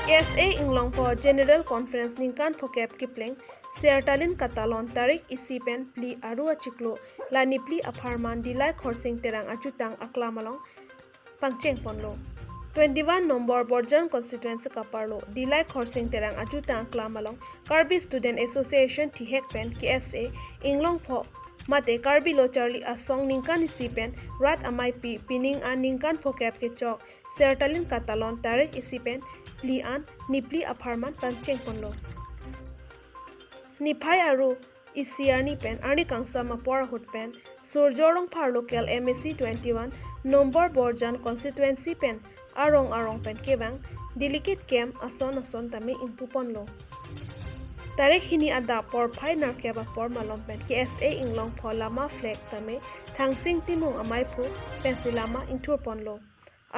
KSA Inglong po General Conference ningkan phokep kipling Sertalin Katalon tarik isipen pli aru achiklo lani pli apharman dilai khorsing terang achutang aklamalong pangcheng ponlo 21 নম্বর বর্জন constituency কাপারলো দিলাই খরসিং তেরাং আজুতা আক্লামালং Karbi student association ঠিহেক পেন KSA ইংলং ফ mate karbi lo charli asong ningkan isipen rat amai pining an ningkan phokep ke chok sertalin katalon tarik isipen pli an nipli apharman pancheng ponlo niphai aru isiar ni pen ani kangsa mapor hut pen surjorong phar local MSc 21 number borjan constituency pen arong pen kebang delicate kem ason tami ingpu ponlo tarik hini ada por phai nar keba por malom pen KSA inglong pholama flag tame thangsing timung amai phu pensilama ingthur ponlo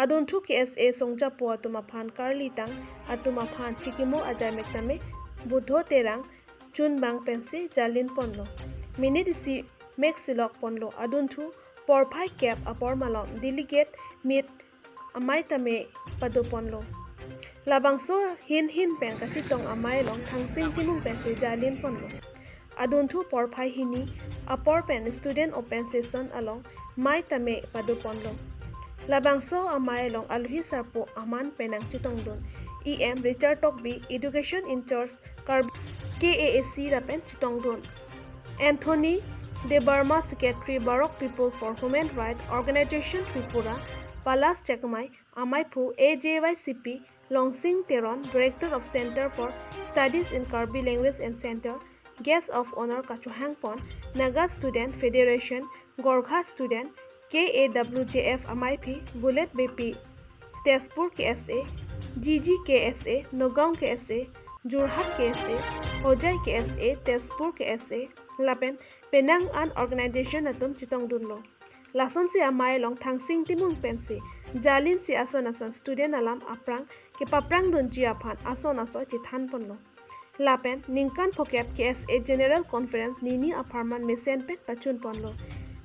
adun thu KSA songja po atuma phan karli tang atuma phan chikimo ajamek tame buddho terang chunbang pensi jalin ponlo minute si mexilok ponlo adun thu por phai cap apor malom delegate mit amai tame padu ponlo labangso hin pen kachi tong amai long thangsing timung pen se jalin ponlo adun thu por phai hini apor pen student open session along mai tame padu ponlo labangso amai long alhi sarpo aman penang chitong don EM Richard Tokbi education in charge KAAC rapen chitong don Anthony De Burma Secretary Barok People for Human Rights Organization Tripura Palas Chakmai Amaipu AJYCP Longsing Teron Director of Center for Studies in Karbi Language and Center Guest of Honor Kachuhangpon Naga Student Federation Gorkha Student KAWJF MIP Bullet BP Tezpur KSA GG KSA Nogong KSA Jorhat KSA Hojai KSA Tezpur KSA Lapen Penang an organization atum chitong dunlo lason si amai long thangsing timung pensi jalin si ason student alam aprang ke paprang dun ji aphan ason chithan ponlo lapen ningkan phokep KSA general conference nini apharman mesen pet pachun ponlo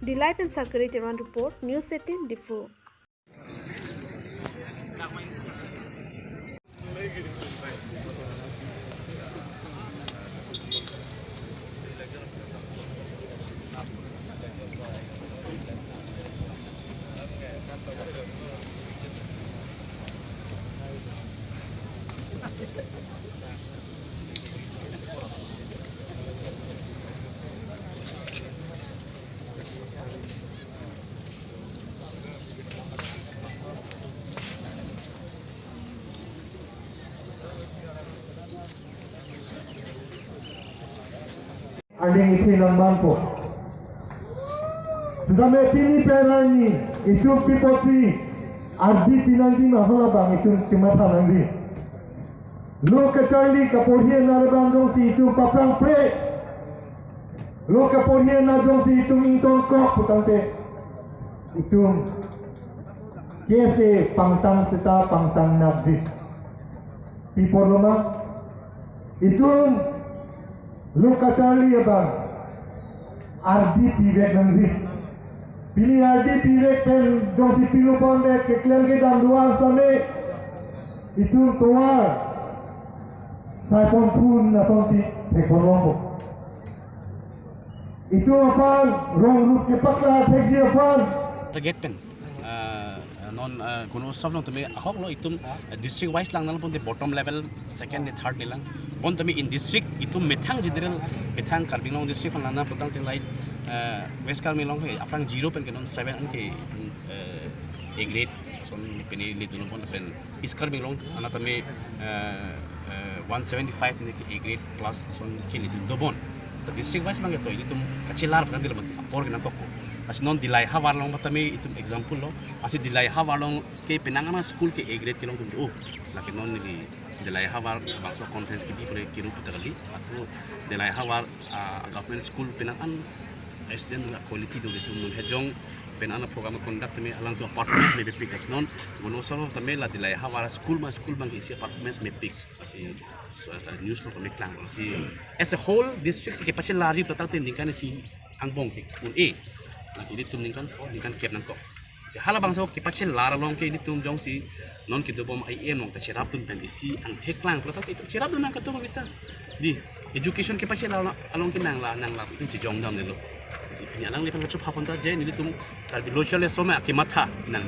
dilai pen sarkari teran report news 18 difu Ading iti ng bangko. Sedame pini peran ni itu pipoti ardi pinanti mahula bang itu cemata nanti. Lo kecali kapolhi narabang dong si itu paprang pre. Lo kapolhi narabang si itu ington kok putante itu kese pangtang seta pangtang nabzi. Pipoloma itu lo kacali abang ardi pivek nanti pilih ardi pivek pen josi pilu ponde keklian ke dalam luar sana itu tuar saya pun nasionsi ekonomi itu apa rong rut ke pakla tegi apa target pen non kuno sob non tumi ahok lo itum district wise lang nalpon de bottom level second and third nilang bon tumi in district itum methang general methang karbinglong district kan nana potang ting light west karmilong he apang 0 pen kenon 7 an ke a grade son peni litulong pon pen is karmilong ana tumi 175 ni ke a grade plus son kili dobon the district wise mang to itum kachilar kan dilon apor kenan kokko as non dilai hawar long matame itum example lo as dilai hawar long ke penangana school ke a grade kilong tu lakin non ni dilai hawar bakso conference ki people ki rup terali atau dilai hawar government school penangan SDN la quality do itu mun hejong penana program conduct me alang tu apartments me pick as non wono solo tame la dilai hawar school bang isi apartments me pick asi news lo me klang si as a whole district ke pachin lari total tin kan si angbong pik un e lagi di tum ningkan kep nang ko si halabang so kipachil lara long ke nitum jong si non kido bom ai en mong ta chirap tun pen isi ang heklang pero tak itu chirap dun ang katung kita di education kipachil along kinang la nang la tin si jong dam ne lo si nya lang ni pang chup hapon ta je ni tum kal bi lo chale so ma akimatha nang